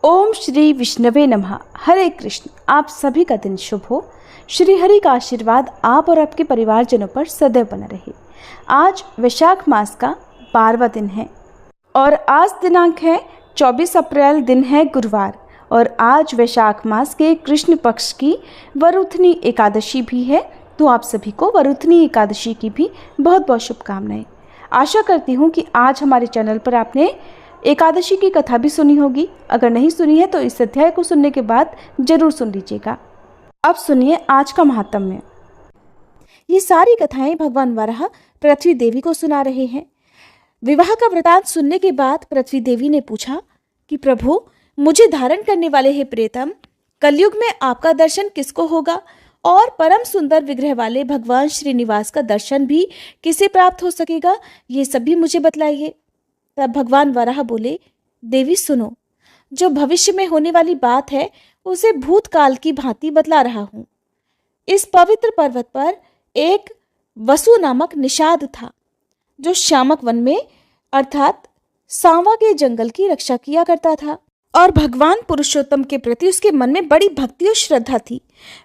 ओम श्री विष्णवे नमः। हरे कृष्ण। आप सभी का दिन शुभ हो। श्री हरि का आशीर्वाद आप और आपके परिवारजनों पर सदैव बना रहे। आज वैशाख मास का 12वां दिन है और आज दिनांक है 24 अप्रैल, दिन है गुरुवार। और आज वैशाख मास के कृष्ण पक्ष की वरुथनी एकादशी भी है। तो आप सभी को वरुथनी एकादशी की भी बहुत बहुत शुभकामनाएं। आशा करती हूँ कि आज हमारे चैनल पर आपने एकादशी की कथा भी सुनी होगी। अगर नहीं सुनी है तो इस अध्याय को सुनने के बाद जरूर सुन लीजिएगा। अब सुनिए आज का महात्म्य। ये सारी कथाएं भगवान वराह पृथ्वी देवी को सुना रहे हैं। विवाह का वृतांत सुनने के बाद पृथ्वी देवी ने पूछा कि प्रभु, मुझे धारण करने वाले हे प्रियतम, कलयुग में आपका दर्शन किसको होगा और परम सुंदर विग्रह वाले भगवान श्रीनिवास का दर्शन भी किसे प्राप्त हो सकेगा, ये सभी मुझे बतलाइए। तब भगवान वराह बोले, देवी सुनो, जो भविष्य में होने वाली बात है उसे भूतकाल की भांति बतला रहा हूं। इस पवित्र पर्वत पर एक वसु नामक निषाद था, जो शामक वन में अर्थात सांवा के जंगल की रक्षा किया करता था और भगवान पुरुषोत्तम के प्रति उसके मन में बड़ी भक्ति और श्रद्धा थी।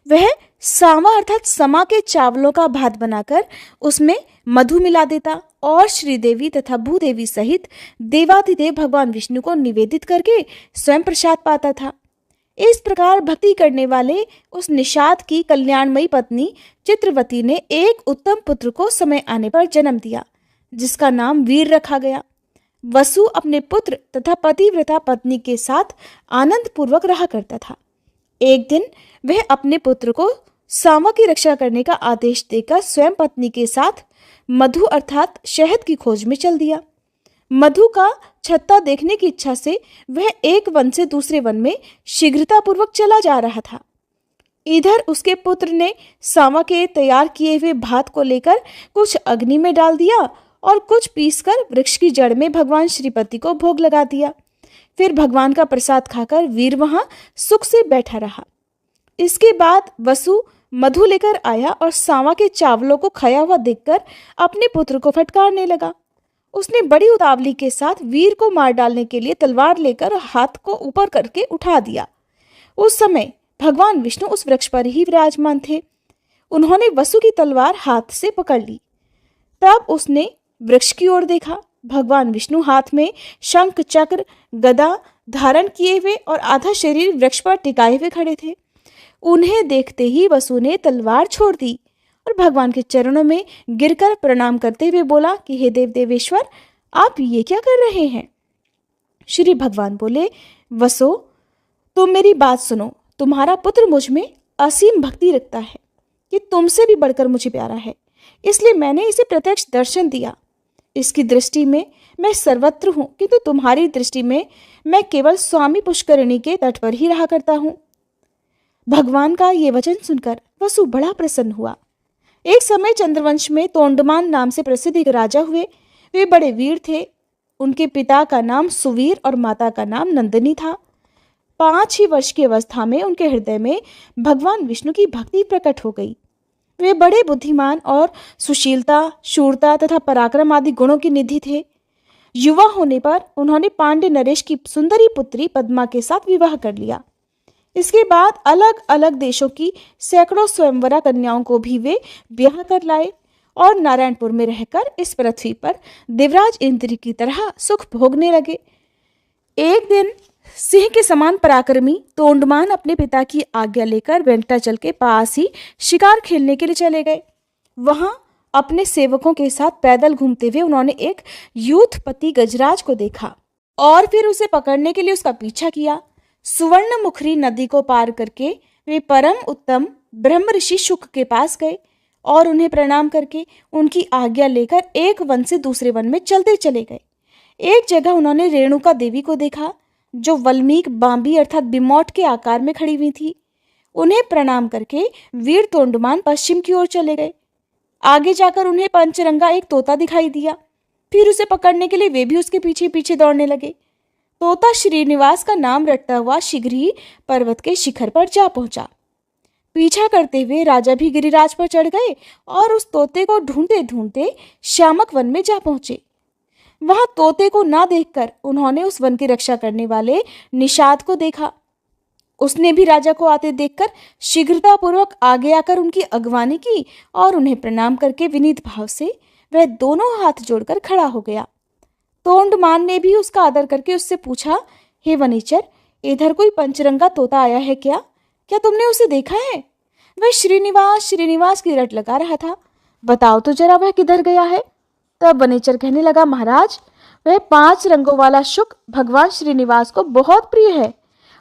वह सांवा अर्थात समा के चावलों का भात बनाकर उसमें मधु मिला देता और श्रीदेवी तथा भूदेवी सहित देवाधिदेव भगवान विष्णु को निवेदित करके स्वयं प्रसाद पाता था। इस प्रकार भक्ति करने वाले उस निषाद की कल्याणमयी पत्नी चित्रवती ने एक उत्तम पुत्र को समय आने पर जन्म दिया, जिसका नाम वीर रखा गया। वसु अपने पुत्र तथा पतिव्रता पत्नी के साथ आनंद पूर्वक रहा करता था। एक दिन वह अपने पुत्र को सांवा की रक्षा करने का आदेश देकर स्वयं पत्नी के साथ मधु अर्थात शहद की खोज में चल दिया। मधु का छत्ता देखने की इच्छा से वह एक वन से दूसरे वन में शीघ्रतापूर्वक चला जा रहा था। इधर उसके पुत्र ने सांवा के तैयार किए हुए भात को लेकर कुछ अग्नि में डाल दिया और कुछ पीसकर वृक्ष की जड़ में भगवान श्रीपति को भोग लगा दिया। फिर भगवान का प्रसाद खाकर वीर वहां सुख से बैठा रहा। इसके बाद वसु मधु लेकर आया और सांवा के चावलों को खाया हुआ देखकर अपने पुत्र को फटकारने लगा। उसने बड़ी उतावली के साथ वीर को मार डालने के लिए तलवार लेकर हाथ को ऊपर करके उठा दिया। उस समय भगवान विष्णु उस वृक्ष पर ही विराजमान थे। उन्होंने वसु की तलवार हाथ से पकड़ ली। तब उसने वृक्ष की ओर देखा। भगवान विष्णु हाथ में शंख चक्र गदा धारण किए हुए और आधा शरीर वृक्ष पर टिकाए हुए खड़े थे। उन्हें देखते ही वसु ने तलवार छोड़ दी और भगवान के चरणों में गिरकर प्रणाम करते हुए बोला कि हे देव देवेश्वर, आप ये क्या कर रहे हैं। श्री भगवान बोले, वसु, तुम मेरी बात सुनो। तुम्हारा पुत्र मुझ में असीम भक्ति रखता है। ये तुमसे भी बढ़कर मुझे प्यारा है, इसलिए मैंने इसे प्रत्यक्ष दर्शन दिया। इसकी दृष्टि में मैं सर्वत्र हूं, किंतु तुम्हारी दृष्टि में मैं केवल स्वामी पुष्करिणी के तट पर ही रहा करता हूं। भगवान का ये वचन सुनकर वसु बड़ा प्रसन्न हुआ। एक समय चंद्रवंश में तोंडमान नाम से प्रसिद्ध एक राजा हुए। वे बड़े वीर थे। उनके पिता का नाम सुवीर और माता का नाम नंदिनी था। 5 ही वर्ष की अवस्था में उनके हृदय में भगवान विष्णु की भक्ति प्रकट हो गई। वे बड़े बुद्धिमान और सुशीलता, शूरता तथा पराक्रम आदि गुणों की निधि थे। युवा होने पर उन्होंने पांड्य नरेश की सुंदरी पुत्री पद्मा के साथ विवाह कर लिया। इसके बाद अलग अलग देशों की सैकड़ों स्वयंवरा कन्याओं को भी वे ब्याह कर लाए और नारायणपुर में रहकर इस पृथ्वी पर देवराज इंद्र की तरह सुख भोगने लगे। एक दिन सिंह के समान पराक्रमी तोंडमान अपने पिता की आज्ञा लेकर वेंकटाचल के पास ही शिकार खेलने के लिए चले गए। वहां अपने सेवकों के साथ पैदल घूमते हुए उन्होंने एक यूथपति गजराज को देखा और फिर उसे पकड़ने के लिए उसका पीछा किया। सुवर्णमुखरी नदी को पार करके वे परम उत्तम ब्रह्म ऋषि शुक के पास गए और उन्हें प्रणाम करके उनकी आज्ञा लेकर एक वन से दूसरे वन में चलते चले गए। एक जगह उन्होंने रेणुका देवी को देखा, जो वल्मीक बांबी अर्थात बिमौट के आकार में खड़ी हुई थी। उन्हें प्रणाम करके वीर तोंडमान पश्चिम की ओर चले गए। आगे जाकर उन्हें पंचरंगा एक तोता दिखाई दिया। फिर उसे पकड़ने के लिए वे भी उसके पीछे पीछे दौड़ने लगे। तोता श्रीनिवास का नाम रटता हुआ शीघ्र ही पर्वत के शिखर पर जा पहुंचा। पीछा करते हुए राजा भी गिरिराज पर चढ़ गए और उस तोते को ढूंढते ढूंढते श्यामक वन में जा पहुंचे। वहां तोते को ना देखकर उन्होंने उस वन की रक्षा करने वाले निषाद को देखा। उसने भी राजा को आते देखकर शीघ्रतापूर्वक आगे आकर उनकी अगवानी की और उन्हें प्रणाम करके विनीत भाव से वह दोनों हाथ जोड़कर खड़ा हो गया। तोंडमान ने भी उसका आदर करके उससे पूछा, हे वनीचर, इधर कोई पंचरंगा तोता आया है क्या? क्या तुमने उसे देखा है? वह श्रीनिवास श्रीनिवास की रट लगा रहा था। बताओ तो जरा वह किधर गया है। तब वनीचर कहने लगा, महाराज, वह 5 रंगों वाला शुक भगवान श्रीनिवास को बहुत प्रिय है।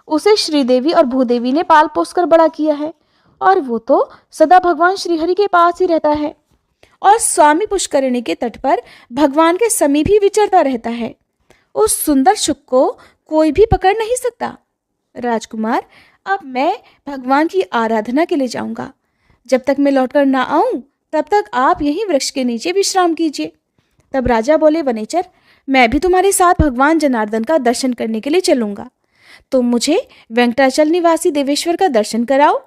उसे श्रीदेवी और भूदेवी ने पाल पोस कर बड़ा किया है और वो तो सदा भगवान श्रीहरि के पास ही रहता है और स्वामी पुष्करिणी के तट पर भगवान के समीप ही विचरता रहता है। उस सुंदर शुक को कोई भी पकड़ नहीं सकता। राजकुमार, अब मैं भगवान की आराधना के लिए जाऊंगा। जब तक मैं लौटकर ना आऊं तब तक आप यहीं वृक्ष के नीचे विश्राम कीजिए। तब राजा बोले, वनेचर, मैं भी तुम्हारे साथ भगवान जनार्दन का दर्शन करने के लिए चलूंगा। तुम मुझे वेंकटाचल निवासी देवेश्वर का दर्शन कराओ।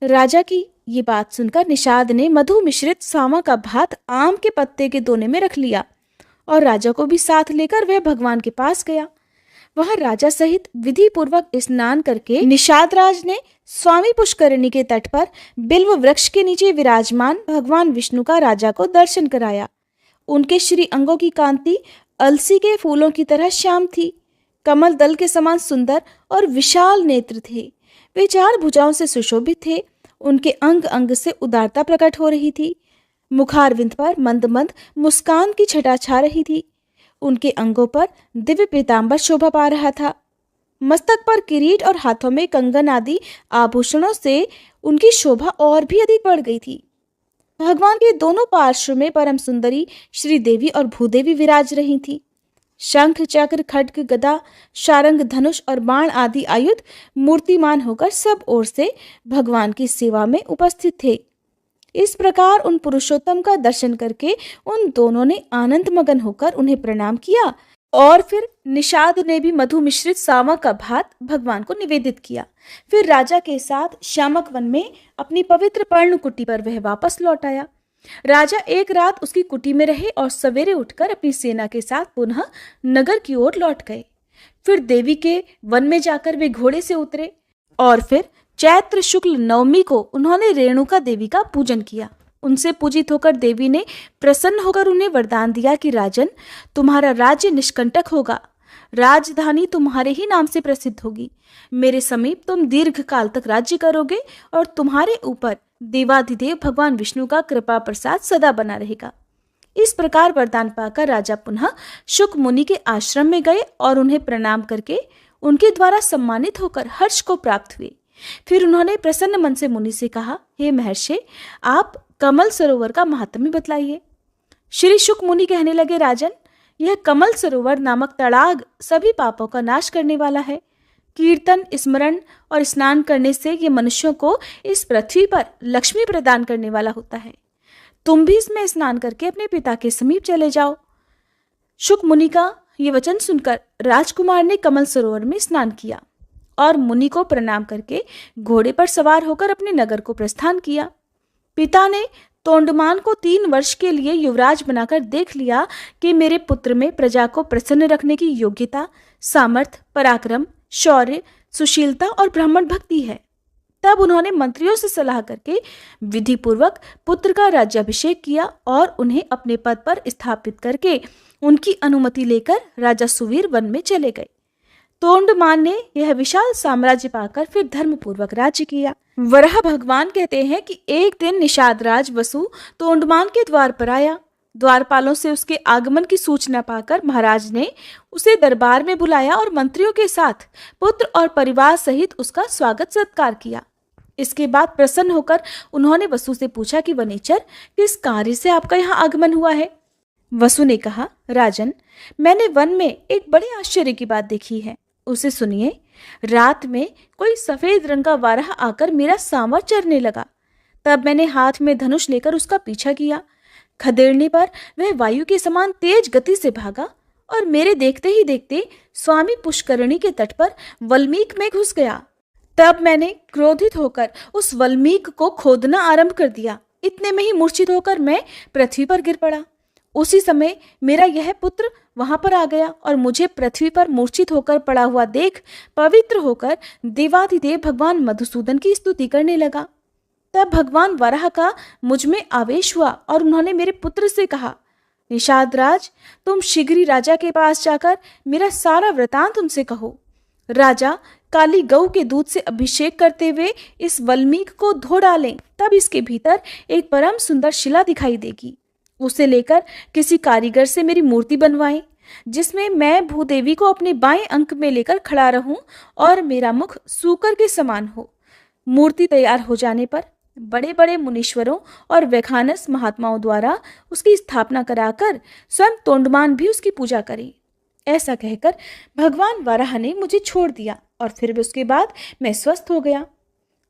राजा की ये बात सुनकर निषाद ने मधु मिश्रित सांवा का भात आम के पत्ते के दोने में रख लिया और राजा को भी साथ लेकर वह भगवान के पास गया। वहां राजा सहित विधि पूर्वक स्नान करके निषाद राज ने स्वामी पुष्करिणी के तट पर बिल्व वृक्ष के नीचे विराजमान भगवान विष्णु का राजा को दर्शन कराया। उनके श्री अंगों की कांति अलसी के फूलों की तरह श्याम थी। कमल दल के समान सुंदर और विशाल नेत्र थे। वे 4 भुजाओं से सुशोभित थे। उनके अंग अंग से उदारता प्रकट हो रही थी। मुखारविंद पर मंद मंद मुस्कान की छटा छा रही थी। उनके अंगों पर दिव्य पीतांबर शोभा पा रहा था। मस्तक पर किरीट और हाथों में कंगन आदि आभूषणों से उनकी शोभा और भी अधिक बढ़ गई थी। भगवान के दोनों पार्श्व में परम सुंदरी श्रीदेवी और भूदेवी विराज रही थी। शंख, चक्र, खड्ग, गदा, शारंग, धनुष और बाण आदि आयुध मूर्तिमान होकर सब ओर से भगवान की सेवा में उपस्थित थे। इस प्रकार उन पुरुषोत्तम का दर्शन करके उन दोनों ने आनंद मगन होकर उन्हें प्रणाम किया और फिर निषाद ने भी मधु मिश्रित सांवा का भात भगवान को निवेदित किया। फिर राजा के साथ श्यामक वन में अपनी पवित्र पर्ण कुटी पर वह वापस लौट आया। राजा एक रात उसकी कुटी में रहे और सवेरे उठकर अपनी सेना के साथ पुनः नगर की ओर लौट गए। फिर देवी के वन में जाकर वे घोड़े से उतरे और फिर चैत्र शुक्ल नवमी को उन्होंने रेणुका देवी का पूजन किया। उनसे पूजित होकर देवी ने प्रसन्न होकर उन्हें वरदान दिया कि राजन, तुम्हारा राज्य निष्कंटक होगा, राजधानी तुम्हारे ही नाम से प्रसिद्ध होगी। मेरे समीप तुम दीर्घ काल तक राज्य करोगे और तुम्हारे ऊपर देवाधिदेव भगवान विष्णु का कृपा प्रसाद सदा बना रहेगा। इस प्रकार वरदान पाकर राजा पुनः शुक मुनि के आश्रम में गए और उन्हें प्रणाम करके उनके द्वारा सम्मानित होकर हर्ष को प्राप्त हुए। फिर उन्होंने प्रसन्न मन से मुनि से कहा, हे महर्षि, आप कमल सरोवर का महात्म्य बतलाइए। श्री शुक मुनि कहने लगे, राजन, यह कमल सरोवर नामक तड़ाग सभी पापों का नाश करने वाला है। कीर्तन, स्मरण और स्नान करने से ये मनुष्यों को इस पृथ्वी पर लक्ष्मी प्रदान करने वाला होता है। तुम भी इसमें स्नान करके अपने पिता के समीप चले जाओ। शुक मुनि का ये वचन सुनकर राजकुमार ने कमल सरोवर में स्नान किया और मुनि को प्रणाम करके घोड़े पर सवार होकर अपने नगर को प्रस्थान किया। पिता ने तोंडमान को 3 वर्ष के लिए युवराज बनाकर देख लिया कि मेरे पुत्र में प्रजा को प्रसन्न रखने की योग्यता, सामर्थ्य, पराक्रम, शौर्य, सुशीलता और ब्राह्मण भक्ति है। तब उन्होंने मंत्रियों से सलाह करके विधि पूर्वक पुत्र का राज्याभिषेक किया और उन्हें अपने पद पर स्थापित करके उनकी अनुमति लेकर राजा सुवीर वन में चले गए। तोंडमान ने यह विशाल साम्राज्य पाकर फिर धर्म पूर्वक राज्य किया। वराह भगवान कहते हैं कि एक दिन निषाद राज वसु तोंडमान के द्वार पर आया। द्वारपालों से उसके आगमन की सूचना पाकर महाराज ने उसे दरबार में बुलाया और मंत्रियों के साथ पुत्र और परिवार सहित उसका स्वागत सत्कार किया। इसके बाद प्रसन्न होकर उन्होंने वसु से पूछा कि वनेचर, किस कार्य से आपका यहाँ आगमन हुआ है? वसु ने कहा, राजन, मैंने वन में एक बड़े आश्चर्य की बात देखी है, उसे सुनिए। रात में कोई सफेद रंग का वाराह आकर मेरा सांवर चरने लगा। तब मैंने हाथ में धनुष लेकर उसका पीछा किया। खदेड़ने पर वह वायु के समान तेज गति से भागा और मेरे देखते ही देखते स्वामी पुष्करिणी के तट पर वल्मीक में घुस गया। तब मैंने क्रोधित होकर उस वल्मीक को खोदना आरंभ कर दिया। इतने में ही मूर्छित होकर मैं पृथ्वी पर गिर पड़ा। उसी समय मेरा यह पुत्र वहां पर आ गया और मुझे पृथ्वी पर मूर्छित होकर पड़ा हुआ देख पवित्र होकर देवाधिदेव भगवान मधुसूदन की स्तुति करने लगा। तब भगवान वराह का मुझ में आवेश हुआ और उन्होंने मेरे पुत्र से कहा, निषाद राज, तुम शीघ्र ही राजा के पास जाकर मेरा सारा वृतांत उनसे कहो। राजा काली गऊ के दूध से अभिषेक करते हुए इस वल्मीक को धो डालें, तब इसके भीतर एक परम सुंदर शिला दिखाई देगी। उसे लेकर किसी कारीगर से मेरी मूर्ति बनवाएं, जिसमें मैं भूदेवी को अपने बाएं अंक में लेकर खड़ा रहूं और मेरा मुख सूकर के समान हो। मूर्ति तैयार हो जाने पर बड़े बड़े मुनीश्वरों और वैखानस महात्माओं द्वारा उसकी स्थापना कराकर स्वयं तोंडमान भी उसकी पूजा करें। ऐसा कहकर भगवान वराह ने मुझे छोड़ दिया और फिर भी उसके बाद मैं स्वस्थ हो गया।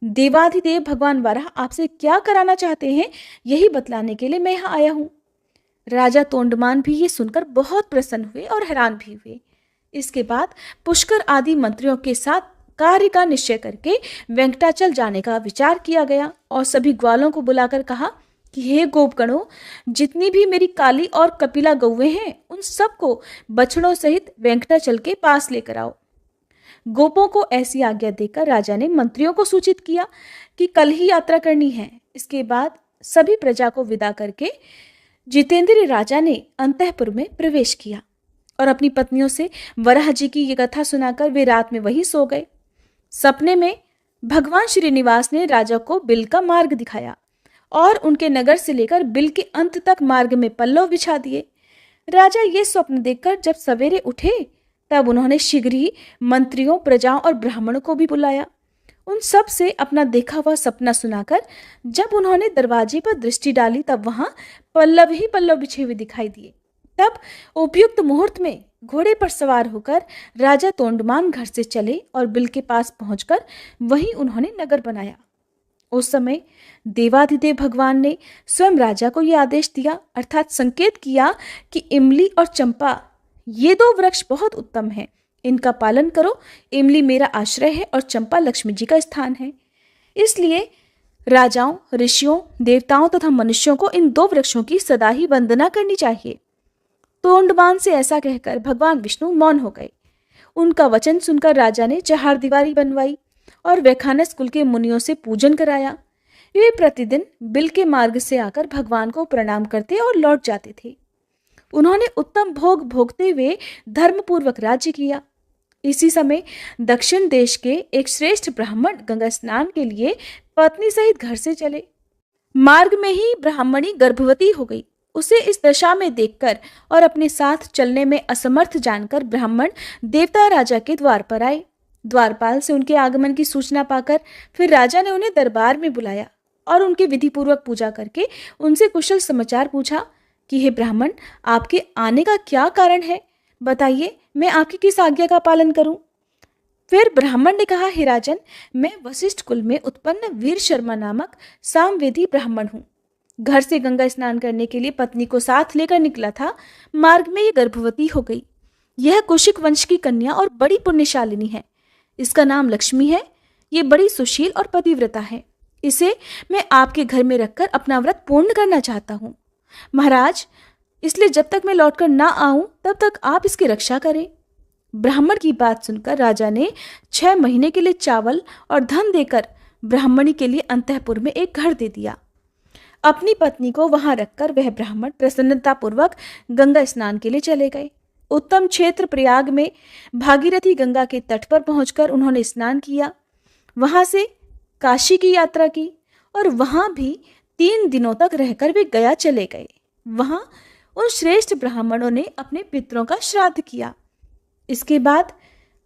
देवाधिदेव भगवान वराह आपसे क्या कराना चाहते हैं, यही बतलाने के लिए मैं यहाँ आया हूँ। राजा तोंडमान भी ये सुनकर बहुत प्रसन्न हुए और हैरान भी हुए। इसके बाद पुष्कर आदि मंत्रियों के साथ कार्य का निश्चय करके वेंकटाचल जाने का विचार किया गया और सभी ग्वालों को बुलाकर कहा कि हे गोपगणों, जितनी भी मेरी काली और कपिला गौवें हैं, उन सबको बछड़ों सहित वेंकटाचल के पास लेकर आओ। गोपों को ऐसी आज्ञा देकर राजा ने मंत्रियों को सूचित किया कि कल ही यात्रा करनी है। इसके बाद सभी प्रजा को विदा करके जितेंद्र राजा ने अंतःपुर में प्रवेश किया और अपनी पत्नियों से वराह जी की ये कथा सुनाकर वे रात में वहीं सो गए। सपने में भगवान श्रीनिवास ने राजा को बिल का मार्ग दिखाया और उनके नगर से लेकर बिल के अंत तक मार्ग में पल्लव बिछा दिए। राजा ये स्वप्न देखकर जब सवेरे उठे तब उन्होंने शीघ्र ही मंत्रियों, प्रजाओं और ब्राह्मणों को भी बुलाया। उन सब से अपना देखा हुआ सपना सुनाकर जब उन्होंने दरवाजे पर दृष्टि डाली तब वहां पल्लव ही पल्लव बिछे हुए दिखाई दिए। तब उपयुक्त मुहूर्त में घोड़े पर सवार होकर राजा तोंडमान घर से चले और बिल के पास पहुंचकर वहीं उन्होंने नगर बनाया। उस समय देवाधिदेव भगवान ने स्वयं राजा को यह आदेश दिया, अर्थात संकेत किया कि इमली और चंपा ये दो वृक्ष बहुत उत्तम हैं, इनका पालन करो। इमली मेरा आश्रय है और चंपा लक्ष्मी जी का स्थान है। इसलिए राजाओं, ऋषियों, देवताओं तथा मनुष्यों को इन दो वृक्षों की सदा ही वंदना करनी चाहिए। तोंडमान से ऐसा कहकर भगवान विष्णु मौन हो गए। उनका वचन सुनकर राजा ने चहारदीवारी बनवाई और वैखानस कुल के मुनियों से पूजन कराया। वे प्रतिदिन बिल के मार्ग से आकर भगवान को प्रणाम करते और लौट जाते थे। उन्होंने उत्तम भोग भोगते हुए धर्मपूर्वक राज्य किया। इसी समय दक्षिण देश के एक श्रेष्ठ ब्राह्मण गंगा स्नान के लिए पत्नी सहित घर से चले। मार्ग में ही ब्राह्मणी गर्भवती हो गई। उसे इस दशा में देखकर और अपने साथ चलने में असमर्थ जानकर ब्राह्मण देवता राजा के द्वार पर आए। द्वारपाल से उनके आगमन की सूचना पाकर फिर राजा ने उन्हें दरबार में बुलाया और उनके विधिपूर्वक पूजा करके उनसे कुशल समाचार पूछा कि हे ब्राह्मण, आपके आने का क्या कारण है, बताइए, मैं आपकी किस आज्ञा का पालन करूं। फिर ब्राह्मण ने कहा, हे राजन, मैं वशिष्ठ कुल में उत्पन्न वीर शर्मा नामक सामवेदी ब्राह्मण हूँ। घर से गंगा स्नान करने के लिए पत्नी को साथ लेकर निकला था। मार्ग में ये गर्भवती हो गई। यह कौशिक वंश की कन्या और बड़ी पुण्यशालिनी है। इसका नाम लक्ष्मी है। ये बड़ी सुशील और पतिव्रता है। इसे मैं आपके घर में रखकर अपना व्रत पूर्ण करना चाहता हूँ महाराज, इसलिए जब तक मैं लौटकर ना आऊं तब तक आप इसकी रक्षा करें। ब्राह्मण की बात सुनकर राजा ने 6 महीने के लिए चावल और धन देकर ब्राह्मणी के लिए अंतःपुर में एक घर दे दिया। अपनी पत्नी को वहां रखकर वह ब्राह्मण प्रसन्नतापूर्वक गंगा स्नान के लिए चले गए। उत्तम क्षेत्र प्रयाग में भागीरथी गंगा के तट पर पहुंचकर उन्होंने स्नान किया। वहां से काशी की यात्रा की और वहां भी 3 दिनों तक रहकर वे गया चले गए। वहां उन श्रेष्ठ ब्राह्मणों ने अपने पितरों का श्राद्ध किया। इसके बाद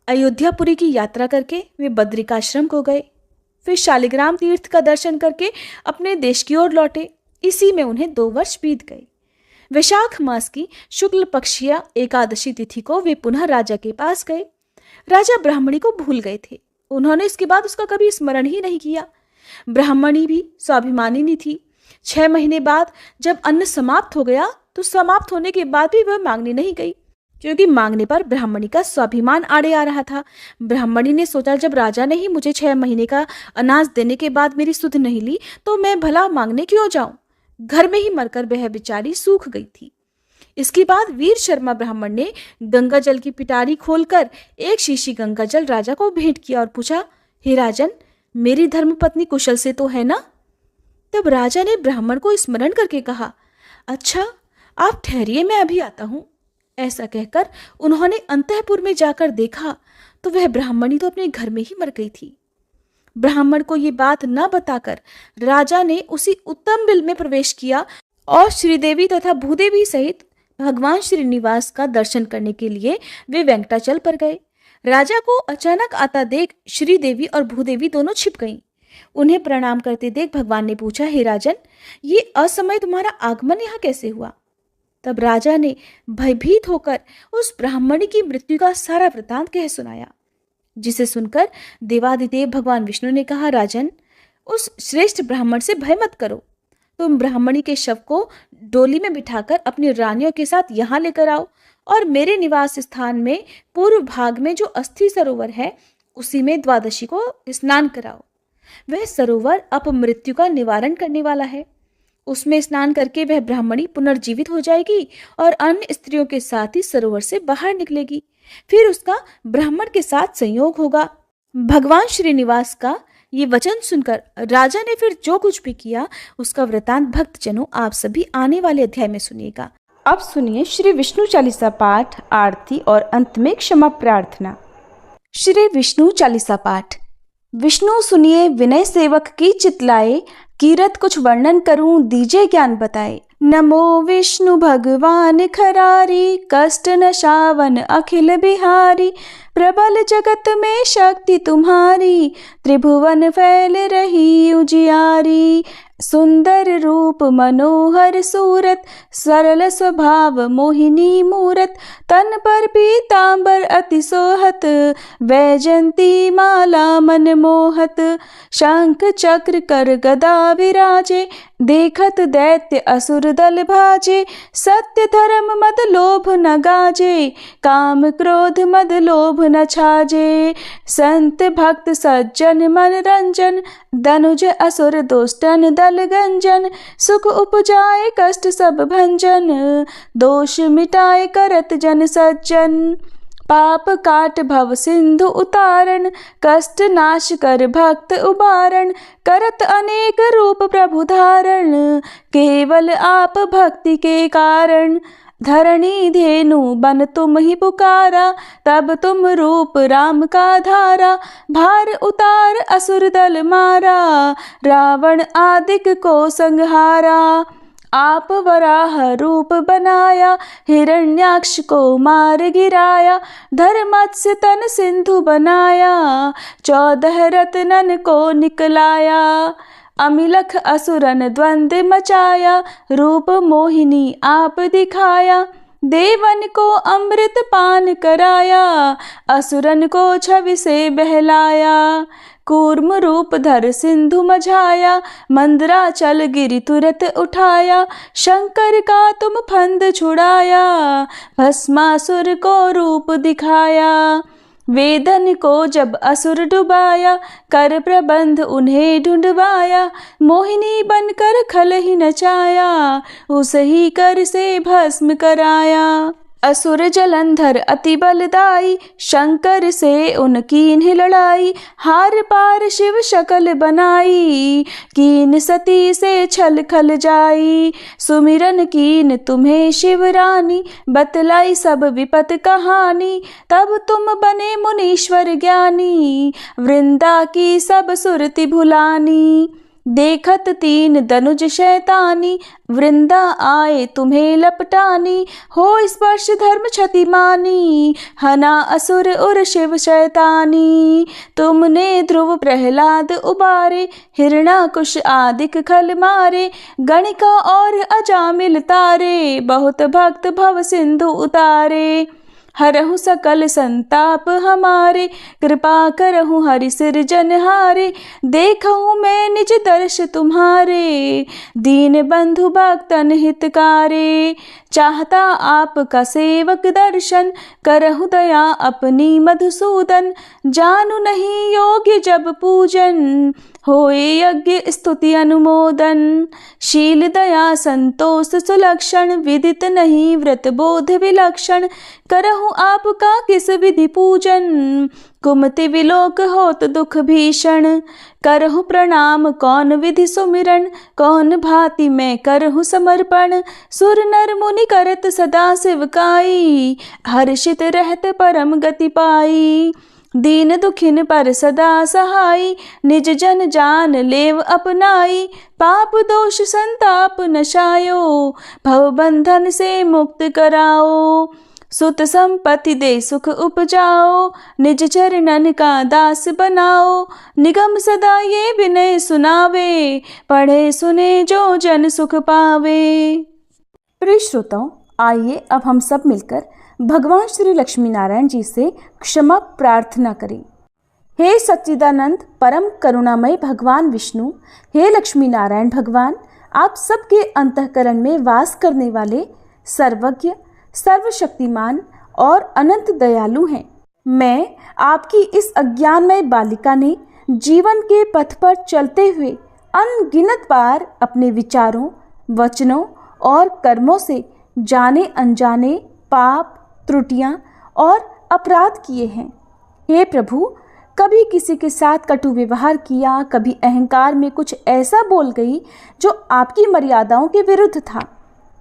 अयोध्यापुरी की यात्रा करके वे बद्रिकाश्रम को गए। फिर शालिग्राम तीर्थ का दर्शन करके अपने देश की ओर लौटे। इसी में उन्हें 2 वर्ष बीत गए। वैशाख मास की शुक्ल पक्षीय एकादशी तिथि को वे पुनः राजा के पास गए। राजा ब्राह्मणी को भूल गए थे। उन्होंने इसके बाद उसका कभी स्मरण ही नहीं किया। ब्राह्मणी भी स्वाभिमानिनी थी। 6 महीने बाद जब अन्न समाप्त हो गया तो समाप्त होने के बाद भी वह मांगने नहीं गई, क्योंकि मांगने पर ब्राह्मणी का स्वाभिमान आड़े आ रहा था। ब्राह्मणी ने सोचा, जब राजा ने ही मुझे 6 महीने का अनाज देने के बाद मेरी सुध नहीं ली तो मैं भला मांगने क्यों जाऊं। घर में ही मरकर वह बेचारी सूख गई थी। इसके बाद वीर शर्मा ब्राह्मण ने गंगा जल की पिटारी खोलकर एक शीशी गंगा जल राजा को भेंट किया और पूछा, हे राजन, मेरी धर्मपत्नी कुशल से तो है ना? तब राजा ने ब्राह्मण को स्मरण करके कहा, अच्छा, आप ठहरिए, मैं अभी आता हूं। ऐसा कहकर उन्होंने अंतःपुर में जाकर देखा तो वह ब्राह्मणी तो अपने घर में ही मर गई थी। ब्राह्मण को ये बात न बताकर राजा ने उसी उत्तम बिल में प्रवेश किया और श्रीदेवी तथा भूदेवी सहित भगवान श्रीनिवास का दर्शन करने के लिए वे वेंकटाचल पर गए। राजा को अचानक आता देख श्रीदेवी और भूदेवी दोनों छिप गईं। उन्हें प्रणाम करते देख भगवान ने पूछा, हे राजन, ये असमय तुम्हारा आगमन यहाँ कैसे हुआ? तब राजा ने भयभीत होकर उस ब्राह्मणी की मृत्यु का सारा वृत्तांत कह सुनाया, जिसे सुनकर देवादिदेव भगवान विष्णु ने कहा, राजन, उस श्रेष्ठ ब्राह्मण से भय मत करो। तुम ब्राह्मणी के शव को डोली में बिठाकर अपनी रानियों के साथ यहाँ लेकर आओ और मेरे निवास स्थान में पूर्व भाग में जो अस्थि सरोवर है उसी में द्वादशी को स्नान कराओ। वह सरोवर अपमृत्यु का निवारण करने वाला है। उसमें स्नान करके वह ब्राह्मणी पुनर्जीवित हो जाएगी और अन्य स्त्रियों के साथ ही सरोवर से बाहर निकलेगी। फिर उसका ब्राह्मण के साथ संयोग होगा। भगवान श्रीनिवास का ये वचन सुनकर राजा ने फिर जो कुछ भी किया उसका वृतांत भक्तजनों आप सभी आने वाले अध्याय में सुनिएगा। अब सुनिए श्री विष्णु चालीसा पाठ, आरती और अंत में क्षमा प्रार्थना। श्री विष्णु चालीसा पाठ। विष्णु सुनिए विनय सेवक की चितलाए, कीरत कुछ वर्णन करूं दीजे ज्ञान बताए। नमो विष्णु भगवान खरारी, कष्ट नशावन अखिल बिहारी। प्रबल जगत में शक्ति तुम्हारी, त्रिभुवन फैल रही उजियारी। सुंदर रूप मनोहर सूरत, सरल स्वभाव मोहिनी मूरत। तन पर पीतांबर अति सोहत, वैजंती माला मन मोहत। शंख चक्र कर गदा विराजे, देखत दैत्य असुर दल भाजे। सत्य धर्म मद लोभ न गाजे, काम क्रोध मद लोभ न छाजे। संत भक्त सज्जन मन रंजन, धनुज असुर दुष्टन दल गंजन। सुख उपजाए कष्ट सब भंजन, दोष मिटाए करत जन सज्जन। पाप काट भव सिंधु उतारण, कष्ट नाश कर भक्त उबारण। करत अनेक रूप प्रभु धारण, केवल आप भक्ति के कारण। धरणी धेनु बन तुम ही पुकारा, तब तुम रूप राम का धारा। भार उतार असुर दल मारा, रावण आदिक को संहारा। आप वराह रूप बनाया, हिरण्याक्ष को मार गिराया। धर्मत्स्य तन सिंधु बनाया, 14 रत्नन को निकलाया। अमिलख असुरन द्वंद मचाया, रूप मोहिनी आप दिखाया। देवन को अमृत पान कराया, असुरन को छवि से बहलाया। कूर्म रूप धर सिंधु मझाया, मंदराचल गिरि तुरत उठाया। शंकर का तुम फंद छुड़ाया, भस्मासुर को रूप दिखाया। वेदन को जब असुर डुबाया, कर प्रबंध उन्हें ढूंढवाया। मोहिनी बनकर खल ही नचाया, उस ही कर से भस्म कराया। असुर जलंधर अति बलदाई, शंकर से उनकी लड़ाई। हार पार शिव शकल बनाई, कीन सती से छल खल जाई। सुमिरन कीन तुम्हें शिव रानी, बतलाई सब विपत कहानी। तब तुम बने मुनीश्वर ज्ञानी, वृंदा की सब सुरति भुलानी। देखत तीन दनुज शैतानी, वृंदा आए तुम्हें लपटानी। हो स्पर्श धर्म क्षति मानी, हना असुर उर शिव शैतानी। तुमने ध्रुव प्रहलाद उबारे, हिरणाकुश आदिक खल मारे। गणिका और अजामिल तारे, बहुत भक्त भव सिंधु उतारे। हरहु सकल संताप हमारे, कृपा करहु हरि सिरजनहारे। देखहु मैं निज दर्श तुम्हारे, दीन बंधु भक्तन हितकारे। चाहता आपका सेवक दर्शन, करहु दया अपनी मधुसूदन। जानु नहीं योग्य जब पूजन, होए यज्ञ स्तुति अनुमोदन, शील दया संतोष सुलक्षण, विदित नहीं व्रत बोध विलक्षण, करहु आपका किस विधि पूजन, कुमति विलोक होत दुख भीषण, करहु प्रणाम कौन विधि सुमिरन, कौन भांति मैं करहु समर्पण, सुर नर मुनि करत सदा सेवकाई, हर्षित रहत परम गति पाई, दीन दुखिन पर सदा सहाई, निज जन जान लेव अपनाई, पाप दोष संताप नशायो, भव बंधन से मुक्त कराओ, सुत संपत्ति दे सुख उपजाओ, निज चरणन का दास बनाओ, निगम सदा ये विनय सुनावे, पढ़े सुने जो जन सुख पावे। प्रिय श्रोताओ, आइए अब हम सब मिलकर भगवान श्री लक्ष्मी नारायण जी से क्षमा प्रार्थना करें। हे सच्चिदानंद परम करुणामय भगवान विष्णु, हे लक्ष्मी नारायण भगवान, आप सबके अंतःकरण में वास करने वाले सर्वज्ञ, सर्वशक्तिमान और अनंत दयालु हैं। मैं आपकी इस अज्ञानमय बालिका ने जीवन के पथ पर चलते हुए अनगिनत बार अपने विचारों, वचनों और कर्मों से जाने अनजाने पाप, त्रुटियां और अपराध किए हैं। हे प्रभु, कभी किसी के साथ कटु व्यवहार किया, कभी अहंकार में कुछ ऐसा बोल गई जो आपकी मर्यादाओं के विरुद्ध था,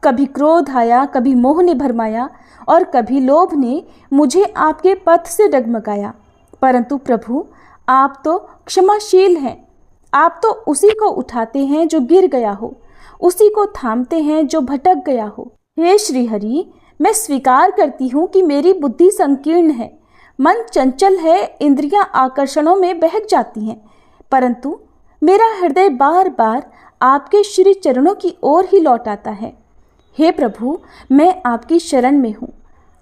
कभी क्रोध आया, कभी मोह ने भरमाया और कभी लोभ ने मुझे आपके पथ से डगमगाया। परंतु प्रभु, आप तो क्षमाशील हैं। आप तो उसी को उठाते हैं जो गिर गया हो, उसी को थामते हैं जो भटक गया हो। हे श्री हरि, मैं स्वीकार करती हूँ कि मेरी बुद्धि संकीर्ण है, मन चंचल है, इंद्रियां आकर्षणों में बहक जाती हैं, परंतु मेरा हृदय बार बार आपके श्री चरणों की ओर ही लौट आता है। हे प्रभु, मैं आपकी शरण में हूँ।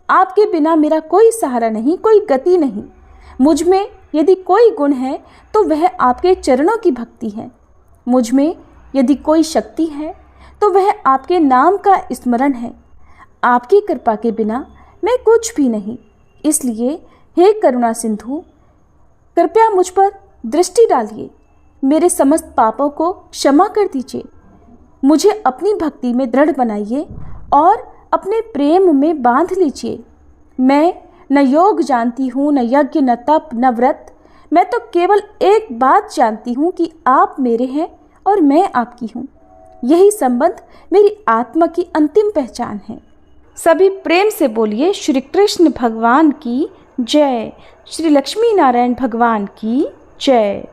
आपके बिना मेरा कोई सहारा नहीं, कोई गति नहीं। मुझ में यदि कोई गुण है तो वह आपके चरणों की भक्ति है। मुझ में यदि कोई शक्ति है तो वह आपके नाम का स्मरण है। आपकी कृपा के बिना मैं कुछ भी नहीं। इसलिए हे करुणा सिंधु, कृपया मुझ पर दृष्टि डालिए, मेरे समस्त पापों को क्षमा कर दीजिए, मुझे अपनी भक्ति में दृढ़ बनाइए और अपने प्रेम में बांध लीजिए। मैं न योग जानती हूँ, न यज्ञ, न तप, न व्रत। मैं तो केवल एक बात जानती हूँ कि आप मेरे हैं और मैं आपकी हूँ। यही संबंध मेरी आत्मा की अंतिम पहचान है। सभी प्रेम से बोलिए श्री कृष्ण भगवान की जय, श्री लक्ष्मी नारायण भगवान की जय।